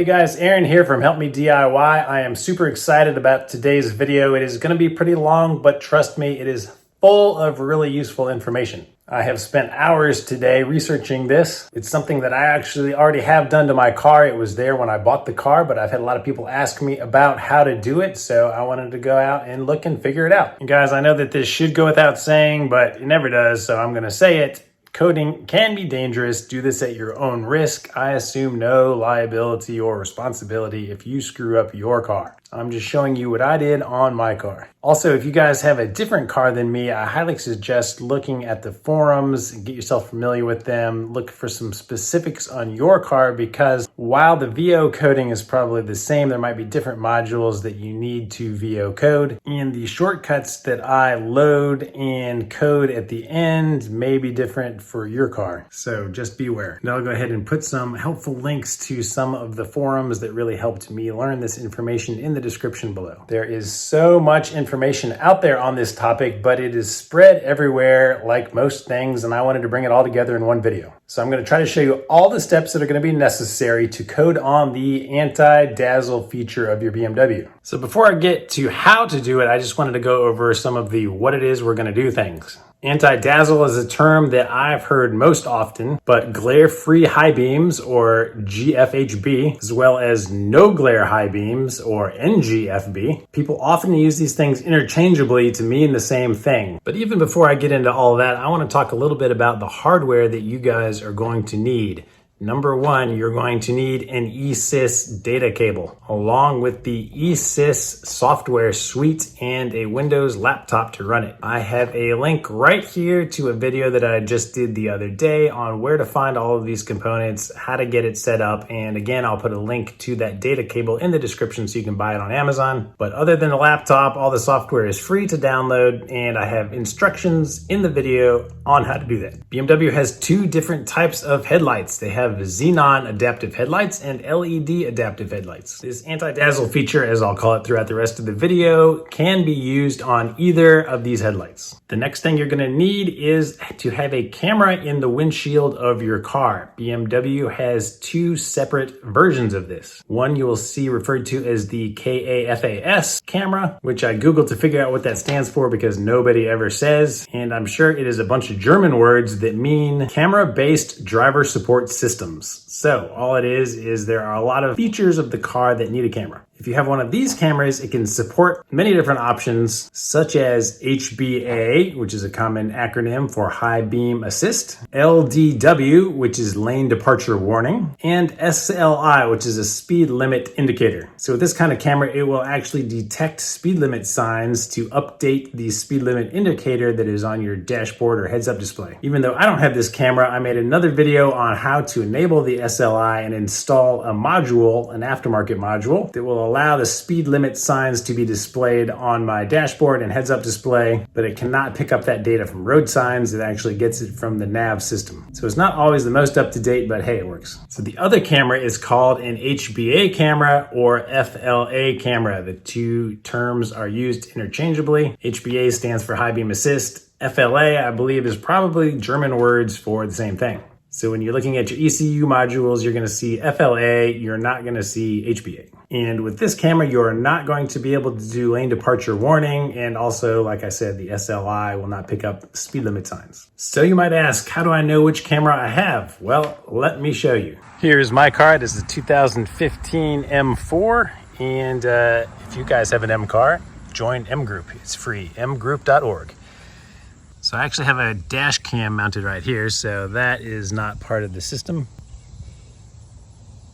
Hey guys, Aaron here from Help Me DIY. I am super excited about today's video. It is going to be pretty long, but trust me, it is full of really useful information. I have spent hours today researching this. It's something that I actually already have done to my car. It was there when I bought the car, but I've had a lot of people ask me about how to do it, so I wanted to go out and look and figure it out. And guys, I know that this should go without saying, but it never does, so I'm going to say it. Coding can be dangerous. Do this at your own risk. I assume no liability or responsibility if you screw up your car. I'm just showing you what I did on my car. Also, if you guys have a different car than me, I highly suggest looking at the forums and get yourself familiar with them. Look for some specifics on your car because while the VO coding is probably the same, there might be different modules that you need to VO code. And the shortcuts that I load and code at the end may be different for your car. So just beware. Now I'll go ahead and put some helpful links to some of the forums that really helped me learn this information in the description below. There is so much information out there on this topic, but it is spread everywhere like most things, and I wanted to bring it all together in one video. So I'm going to try to show you all the steps that are going to be necessary to code on the anti-dazzle feature of your BMW. So before I get to how to do it, I just wanted to go over some of the what it is we're going to do things. Anti-dazzle is a term that I've heard most often, but glare-free high beams, or GFHB, as well as no glare high beams, or NGFB. People often use these things interchangeably to mean the same thing. But even before I get into all of that, I want to talk a little bit about the hardware that you guys are going to need. Number one, you're going to need an E-Sys data cable, along with the E-Sys software suite and a Windows laptop to run it. I have a link right here to a video that I just did the other day on where to find all of these components, how to get it set up, and again, I'll put a link to that data cable in the description so you can buy it on Amazon. But other than the laptop, all the software is free to download, and I have instructions in the video on how to do that. BMW has two different types of headlights. They have xenon adaptive headlights and LED adaptive headlights. This anti-dazzle feature, as I'll call it throughout the rest of the video, can be used on either of these headlights. The next thing you're going to need is to have a camera in the windshield of your car. BMW has two separate versions of this. One you will see referred to as the KAFAS camera, which I Googled to figure out what that stands for because nobody ever says, and I'm sure it is a bunch of German words that mean camera-based driver support systems. So all it is there are a lot of features of the car that need a camera. If you have one of these cameras, it can support many different options, such as HBA, which is a common acronym for High Beam Assist, LDW, which is Lane Departure Warning, and SLI, which is a Speed Limit Indicator. So with this kind of camera, it will actually detect speed limit signs to update the speed limit indicator that is on your dashboard or heads-up display. Even though I don't have this camera, I made another video on how to enable the SLI and install a module, an aftermarket module, that will allow the speed limit signs to be displayed on my dashboard and heads-up display, but it cannot pick up that data from road signs. It actually gets it from the nav system. So it's not always the most up-to-date, but hey, it works. So the other camera is called an HBA camera or FLA camera. The two terms are used interchangeably. HBA stands for High Beam Assist. FLA, I believe, is probably German words for the same thing. So when you're looking at your ECU modules, you're going to see FLA, you're not going to see HBA. And with this camera, you're not going to be able to do lane departure warning. And also, like I said, the SLI will not pick up speed limit signs. So you might ask, how do I know which camera I have? Well, let me show you. Here's my car. This is a 2015 M4. And if you guys have an M car, join M Group. It's free, mgroup.org. So I actually have a dash cam mounted right here, so that is not part of the system.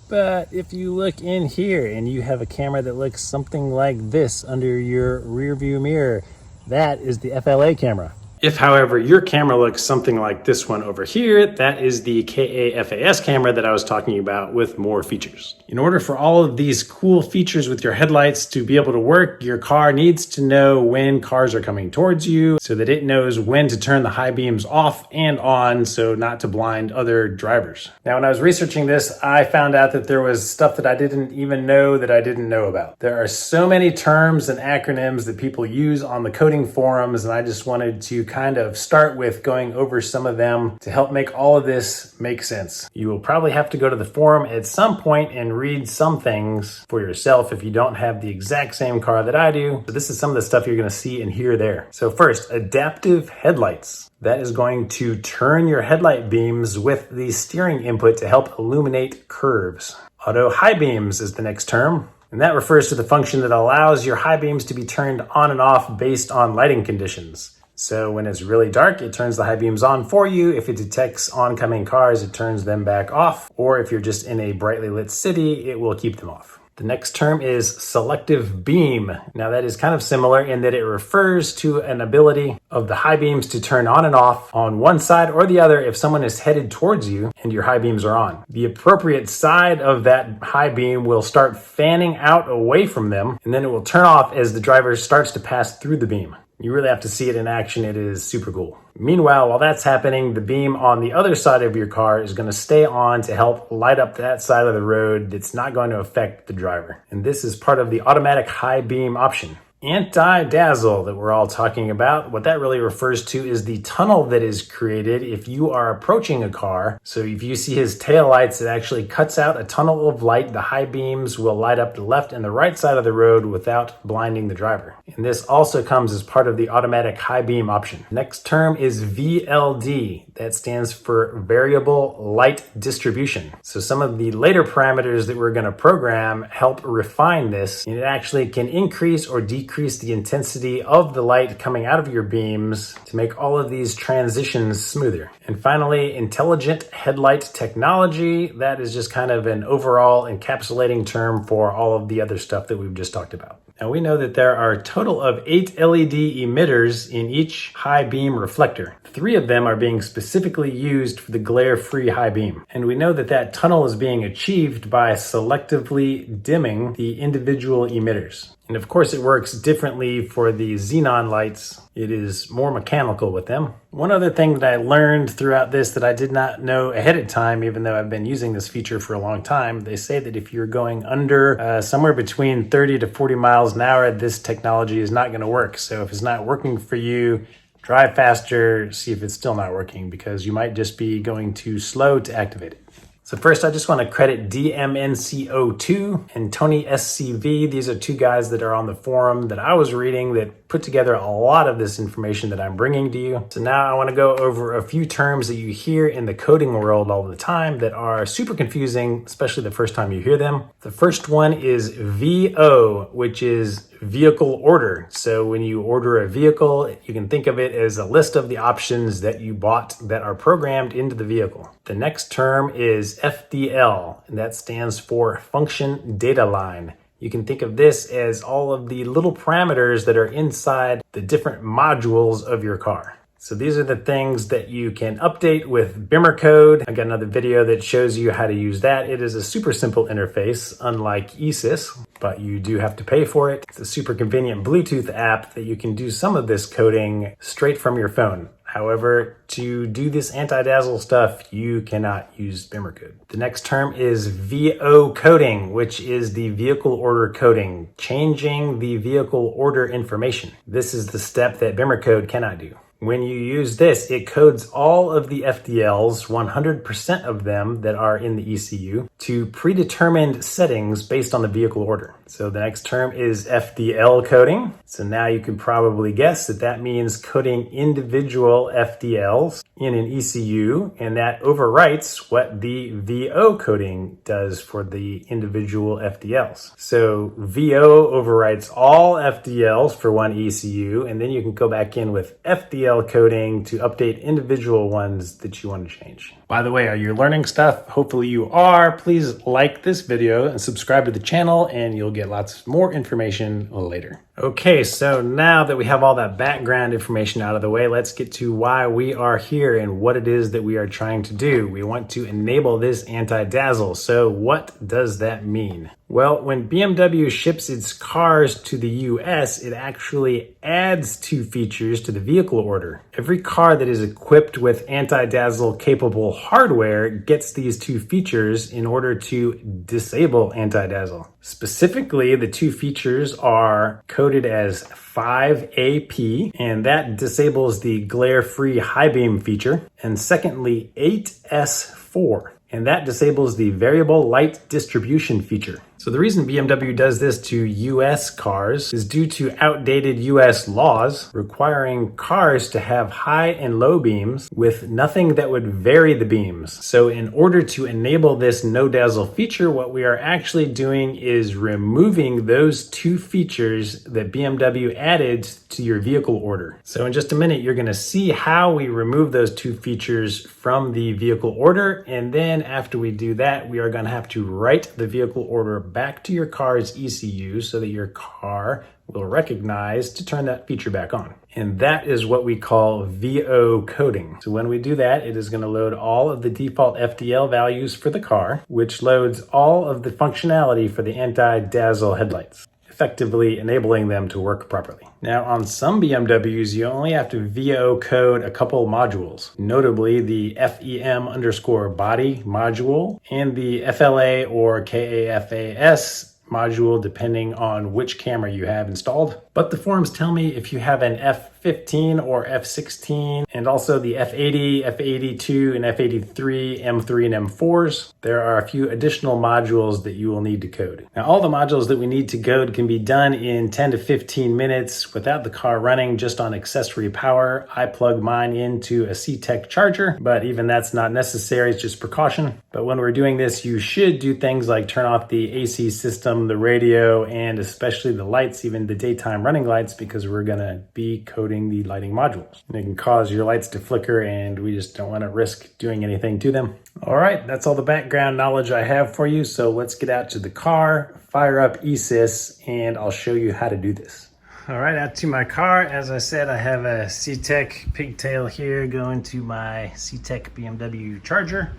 But if you look in here and you have a camera that looks something like this under your rear view mirror, that is the FLA camera. If, however, your camera looks something like this one over here, that is the KAFAS camera that I was talking about with more features. In order for all of these cool features with your headlights to be able to work, your car needs to know when cars are coming towards you so that it knows when to turn the high beams off and on so not to blind other drivers. Now, when I was researching this, I found out that there was stuff that I didn't even know that I didn't know about. There are so many terms and acronyms that people use on the coding forums, and I just wanted to kind of start with going over some of them to help make all of this make sense. You will probably have to go to the forum at some point and read some things for yourself if you don't have the exact same car that I do. So this is some of the stuff you're going to see and hear there. So first, adaptive headlights. That is going to turn your headlight beams with the steering input to help illuminate curves. Auto high beams is the next term. And that refers to the function that allows your high beams to be turned on and off based on lighting conditions. So when it's really dark, it turns the high beams on for you. If it detects oncoming cars, it turns them back off. Or if you're just in a brightly lit city, it will keep them off. The next term is selective beam. Now that is kind of similar in that it refers to an ability of the high beams to turn on and off on one side or the other if someone is headed towards you and your high beams are on. The appropriate side of that high beam will start fanning out away from them, and then it will turn off as the driver starts to pass through the beam. You really have to see it in action. It is super cool. Meanwhile, while that's happening, the beam on the other side of your car is going to stay on to help light up that side of the road that's not going to affect the driver. And this is part of the automatic high beam option. Anti-dazzle that we're all talking about, what that really refers to is the tunnel that is created if you are approaching a car. So if you see his taillights, it actually cuts out a tunnel of light. The high beams will light up the left and the right side of the road without blinding the driver. And this also comes as part of the automatic high beam option. Next term is VLD. That stands for variable light distribution. So some of the later parameters that we're going to program help refine this, and it actually can increase or decrease the intensity of the light coming out of your beams to make all of these transitions smoother. And finally, intelligent headlight technology. That is just kind of an overall encapsulating term for all of the other stuff that we've just talked about. Now we know that there are a total of 8 LED emitters in each high beam reflector. 3 of them are being specifically used for the glare-free high beam. And we know that that tunnel is being achieved by selectively dimming the individual emitters. And of course it works differently for the xenon lights. It is more mechanical with them. One other thing that I learned throughout this that I did not know ahead of time, even though I've been using this feature for a long time, they say that if you're going under somewhere between 30 to 40 miles an hour, this technology is not going to work. So if it's not working for you, drive faster, see if it's still not working, because you might just be going too slow to activate it. So first, I just want to credit DMNCO2 and Tony SCV. These are 2 guys that are on the forum that I was reading that put together a lot of this information that I'm bringing to you. So now I want to go over a few terms that you hear in the coding world all the time that are super confusing, especially the first time you hear them. The first one is VO, which is vehicle order. So when you order a vehicle, you can think of it as a list of the options that you bought that are programmed into the vehicle. The next term is FDL, and that stands for function data line. You can think of this as all of the little parameters that are inside the different modules of your car. So these are the things that you can update with Bimmer code. I got another video that shows you how to use that. It is a super simple interface, unlike E-Sys, but you do have to pay for it. It's a super convenient Bluetooth app that you can do some of this coding straight from your phone. However, to do this anti-dazzle stuff, you cannot use Bimmer code. The next term is VO coding, which is the vehicle order coding, changing the vehicle order information. This is the step that Bimmer code cannot do. When you use this, it codes all of the FDLs, 100% of them that are in the ECU, to predetermined settings based on the vehicle order. So the next term is Fdl coding. So now you can probably guess that that means coding individual FDLs in an ECU, and that overwrites what the VO coding does for the individual FDLs. So VO overwrites all FDLs for one ECU, and then you can go back in with Fdl coding to update individual ones that you want to change. By the way, are you learning stuff? Hopefully you are. Please like this video and subscribe to the channel, and you'll get lots more information later. Okay, so now that we have all that background information out of the way, let's get to why we are here and what it is that we are trying to do. We want to enable this anti-dazzle. So what does that mean? Well, when BMW ships its cars to the US, it actually adds 2 features to the vehicle order. Every car that is equipped with anti-dazzle capable hardware gets these 2 features in order to disable anti-dazzle. Specifically, the 2 features are CODE coded as 5AP, and that disables the glare-free high beam feature. And secondly, 8S4, and that disables the variable light distribution feature. So the reason BMW does this to US cars is due to outdated US laws requiring cars to have high and low beams with nothing that would vary the beams. So in order to enable this no dazzle feature, what we are actually doing is removing those two features that BMW added to your vehicle order. So in just a minute, you're gonna see how we remove those two features from the vehicle order. And then after we do that, we are gonna have to write the vehicle order back to your car's ECU so that your car will recognize to turn that feature back on. And that is what we call VO coding. So when we do that, it is going to load all of the default FDL values for the car, which loads all of the functionality for the anti-dazzle headlights, effectively enabling them to work properly. Now, on some BMWs, you only have to VO code a couple modules, notably the FEM_body module and the FLA or KAFAS module, depending on which camera you have installed. But the forums tell me if you have an F15 or F16, and also the F80, F82, and F83, M3, and M4s, there are a few additional modules that you will need to code. Now, all the modules that we need to code can be done in 10 to 15 minutes without the car running, just on accessory power. I plug mine into a CTEC charger, but even that's not necessary, it's just precaution. But when we're doing this, you should do things like turn off the AC system, the radio, and especially the lights, even the daytime running lights, because we're gonna be coding the lighting modules. And it can cause your lights to flicker, and we just don't wanna risk doing anything to them. All right, that's all the background knowledge I have for you. So let's get out to the car, fire up E-Sys, and I'll show you how to do this. All right, out to my car. As I said, I have a CTEC pigtail here going to my CTEC BMW charger.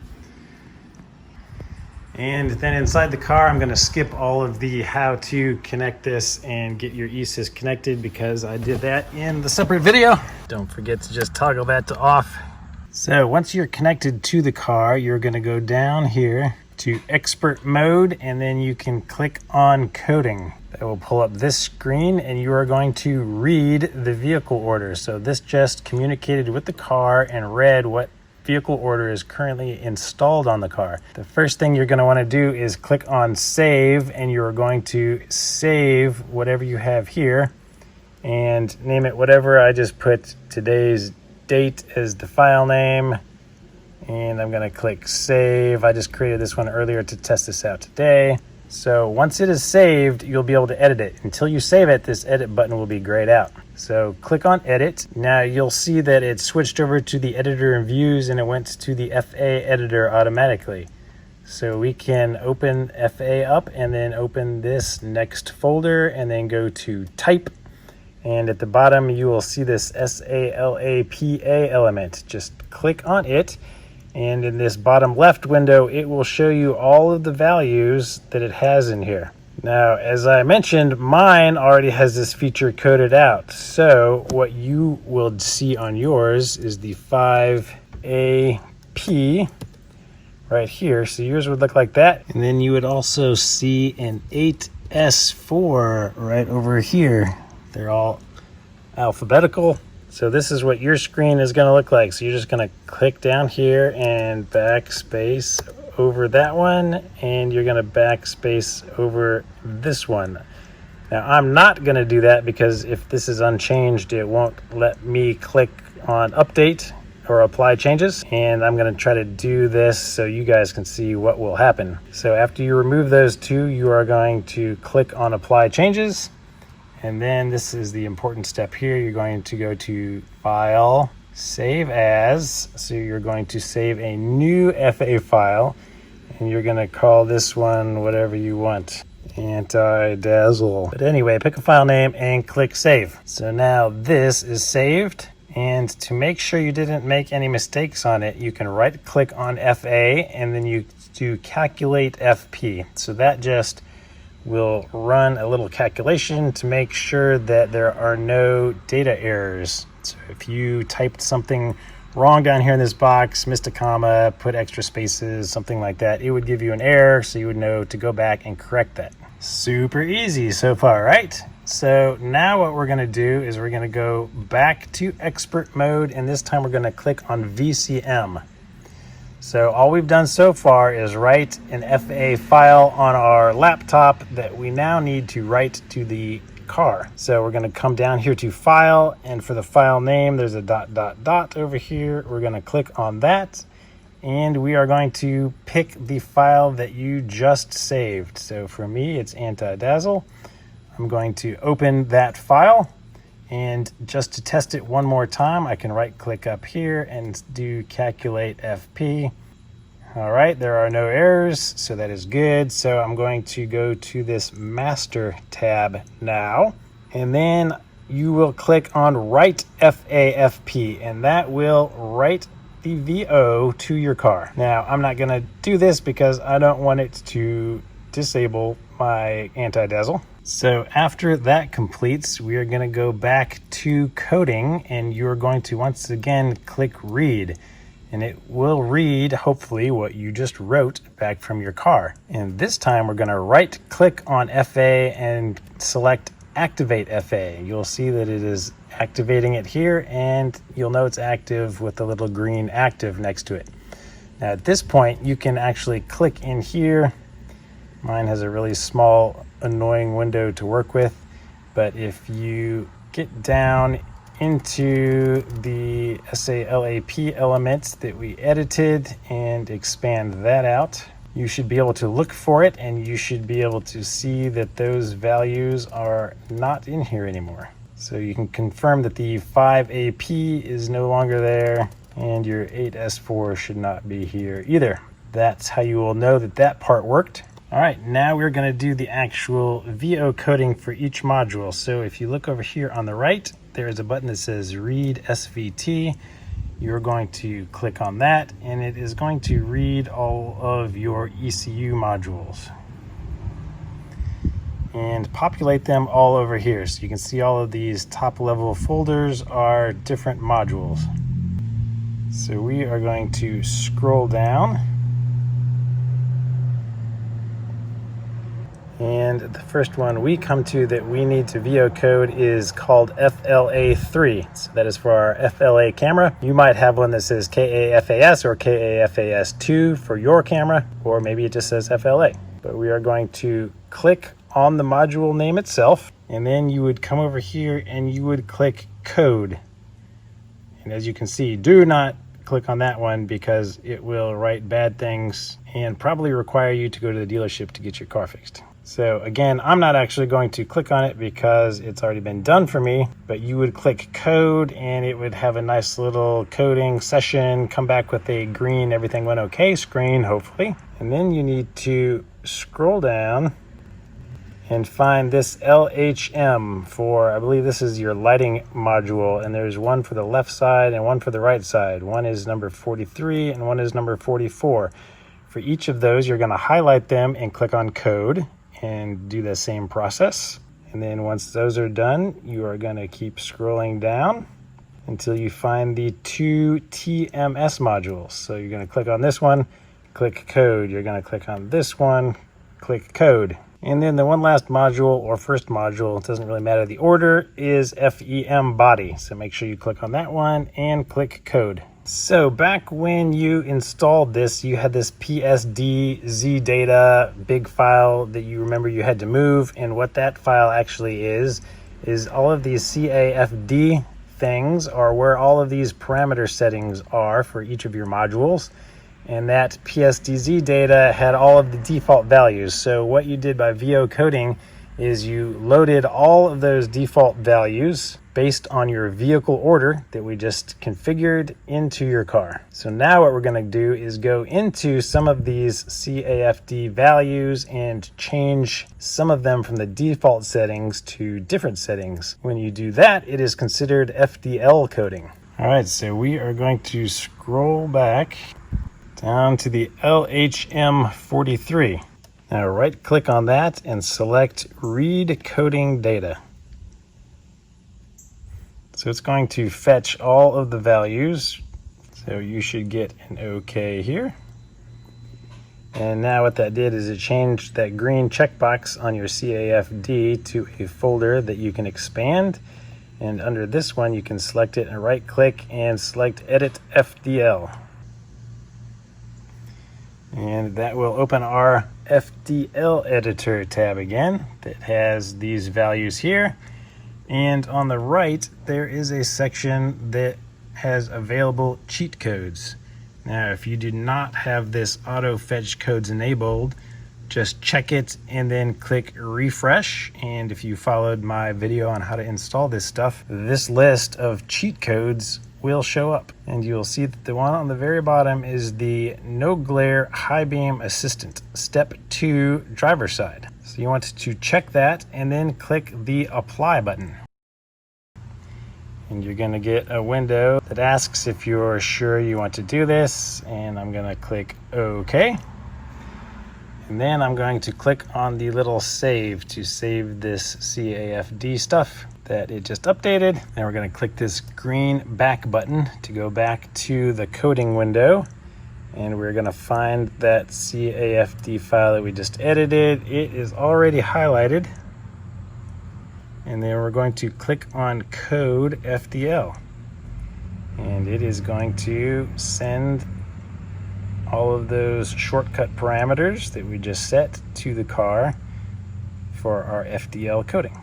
And then inside the car, I'm gonna skip all of the how to connect this and get your E-Sys connected, because I did that in the separate video. Don't forget to just toggle that to off. So once you're connected to the car, you're gonna go down here to expert mode, and then you can click on coding. That will pull up this screen, and you are going to read the vehicle order. So this just communicated with the car and read what vehicle order is currently installed on the car. The first thing you're going to want to do is click on save, and you're going to save whatever you have here and name it whatever. I just put today's date as the file name, and I'm going to click save. I just created this one earlier to test this out today. So once it is saved, you'll be able to edit it. Until you save it, this edit button will be grayed out. So click on edit. Now you'll see that it switched over to the editor and views, and it went to the FA editor automatically. So we can open FA up and then open this next folder and then go to type. And at the bottom, you will see this SALAPA element. Just click on it. And in this bottom left window, it will show you all of the values that it has in here. Now, as I mentioned, mine already has this feature coded out. So what you will see on yours is the 5AP right here. So yours would look like that. And then you would also see an 8S4 right over here. They're all alphabetical. So this is what your screen is going to look like. So you're just going to click down here and backspace over that one, and you're going to backspace over this one. Now I'm not going to do that, because if this is unchanged, it won't let me click on update or apply changes. And I'm going to try to do this so you guys can see what will happen. So after you remove those two, you are going to click on apply changes. And then this is the important step here. You're going to go to File, Save As. So you're going to save a new FA file, and you're going to call this one whatever you want, Anti-Dazzle. But anyway, pick a file name and click Save. So now this is saved. And to make sure you didn't make any mistakes on it, you can right click on FA, and then you do Calculate FP. So that just will run a little calculation to make sure that there are no data errors. So if you typed something wrong down here in this box, missed a comma, put extra spaces, something like that, it would give you an error, so you would know to go back and correct that. Super easy so far, right? So now what we're going to do is we're going to go back to expert mode, and this time we're going to click on VCM. So all we've done so far is write an FA file on our laptop that we now need to write to the car. So we're going to come down here to file, and for the file name there's a ... over here. We're going to click on that, and we are going to pick the file that you just saved. So for me it's anti-dazzle. I'm going to open that file, and just to test it one more time, I can right click up here and do calculate FP. All right, there are no errors, so that is good. So I'm going to go to this master tab now, and then you will click on write FAFP, and that will write the VO to your car. Now, I'm not gonna do this because I don't want it to disable my anti-dazzle. So after that completes, we are going to go back to coding, and you're going to once again click read, and it will read hopefully what you just wrote back from your car. And this time we're going to right click on FA and select activate FA. You'll see that it is activating it here, and you'll know it's active with the little green active next to it. Now at this point you can actually click in here. Mine has a really small, annoying window to work with, but if you get down into the SALAP elements that we edited and expand that out, you should be able to look for it, and you should be able to see that those values are not in here anymore. So you can confirm that the 5AP is no longer there, and your 8S4 should not be here either. That's how you will know that that part worked. All right, now we're going to do the actual VO coding for each module. So if you look over here on the right, there is a button that says read SVT. You're going to click on that, and it is going to read all of your ECU modules and populate them all over here. So you can see all of these top level folders are different modules. So we are going to scroll down, and the first one we come to that we need to VO code is called FLA3. So that is for our FLA camera. You might have one that says KAFAS or KAFAS2 for your camera, or maybe it just says FLA. But we are going to click on the module name itself, and then you would come over here and you would click code. And as you can see, do not click on that one because it will write bad things and probably require you to go to the dealership to get your car fixed. So again, I'm not actually going to click on it because it's already been done for me, but you would click code and it would have a nice little coding session, come back with a green everything went okay screen, hopefully. And then you need to scroll down and find this LHM for, I believe this is your lighting module, and there's one for the left side and one for the right side. One is number 43 and one is number 44. For each of those, you're going to highlight them and click on code and do the same process. And then once those are done, you are going to keep scrolling down until you find the two TMS modules. So you're going to click on this one, click code. You're going to click on this one, click code. And then the one last module, or first module, it doesn't really matter the order, is FEM body. So make sure you click on that one and click code. So back when you installed this, you had this PSD Z data big file that you remember you had to move. And what that file actually is all of these CAFD things are where all of these parameter settings are for each of your modules. And that PSDZ data had all of the default values. So what you did by VO coding is you loaded all of those default values based on your vehicle order that we just configured into your car. So now what we're going to do is go into some of these CAFD values and change some of them from the default settings to different settings. When you do that, it is considered Fdl coding. All right, so we are going to scroll back down to the LHM43. Now right click on that and select read coding data. So it's going to fetch all of the values. So you should get an OK here. And now what that did is it changed that green checkbox on your CAFD to a folder that you can expand. And under this one, you can select it and right click and select Edit FDL. And that will open our FDL editor tab again that has these values here. And on the right, there is a section that has available cheat codes. Now, if you do not have this auto fetch codes enabled, just check it and then click refresh. And if you followed my video on how to install this stuff, this list of cheat codes will show up. And you'll see that the one on the very bottom is the no glare high beam assistant, step 2 driver side. So you want to check that and then click the apply button. And you're going to get a window that asks if you're sure you want to do this. And I'm going to click OK. And then I'm going to click on the little save to save this CAFD stuff that it just updated. And we're going to click this green back button to go back to the coding window. And we're going to find that CAFD file that we just edited. It is already highlighted. And then we're going to click on Code FDL. And it is going to send all of those shortcut parameters that we just set to the car for our Fdl coding.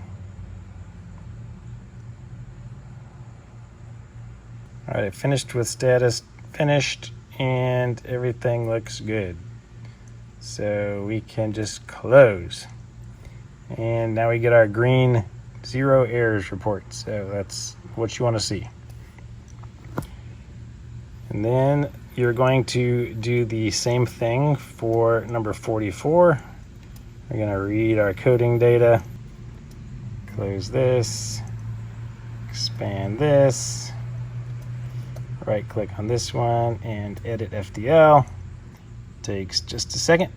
All right, finished with status, finished, and everything looks good. So we can just close. And now we get our green 0 errors report. So that's what you want to see. And then you're going to do the same thing for number 44. We're going to read our coding data, close this, expand this, right click on this one and edit FDL. Takes just a second.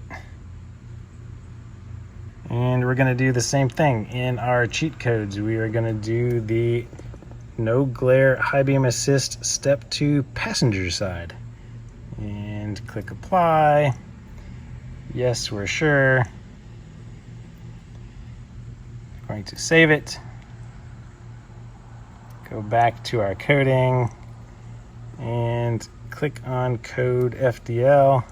And we're going to do the same thing in our cheat codes. We are going to do the no glare high beam assist step 2 passenger side. And click apply. Yes, we're sure. Going to save it. Go back to our coding and click on Code FDL.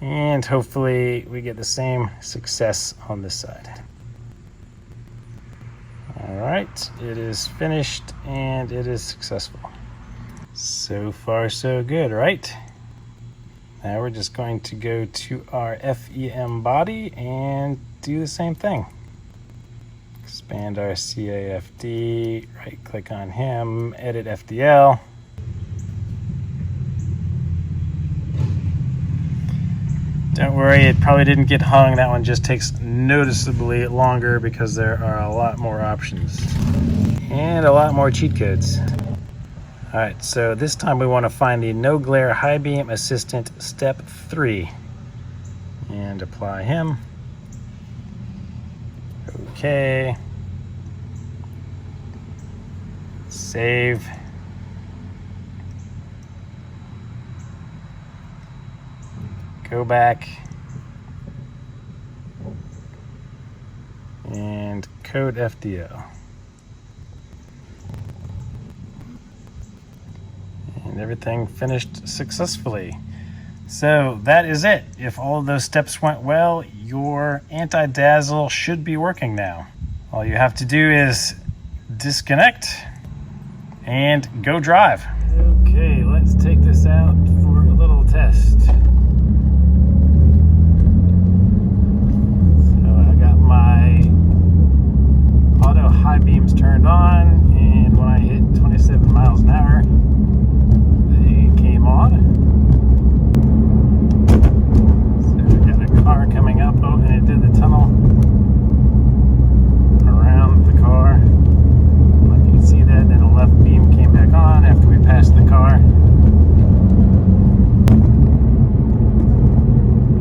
And hopefully we get the same success on this side. All right, it is finished and it is successful. So far, so good, right? Now we're just going to go to our FEM body and do the same thing. Expand our CAFD, right click on him, edit FDL. Don't worry, it probably didn't get hung. That one just takes noticeably longer because there are a lot more options and a lot more cheat codes. All right, so this time we want to find the no glare high beam assistant step 3 and apply him. Okay. Save. Go back and code FDL. And everything finished successfully. So that is it. If all of those steps went well, your anti-dazzle should be working now. All you have to do is disconnect and go drive. Okay, let's take this out for a little test. High beams turned on, and when I hit 27 miles an hour, they came on. So we got a car coming up. Oh, and it did the tunnel around the car. I don't know if you can see that. Then the left beam came back on after we passed the car.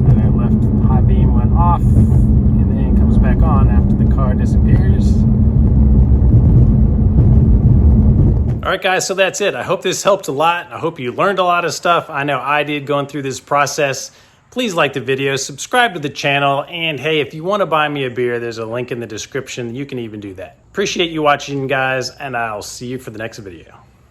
And our left high beam went off, and then it comes back on after the car disappears. All right, guys, so that's it. I hope this helped a lot. I hope you learned a lot of stuff. I know I did going through this process, Please like the video, subscribe to the channel, and hey, if you want to buy me a beer, there's a link in the description. You can even do that. Appreciate you watching, guys, and I'll see you for the next video.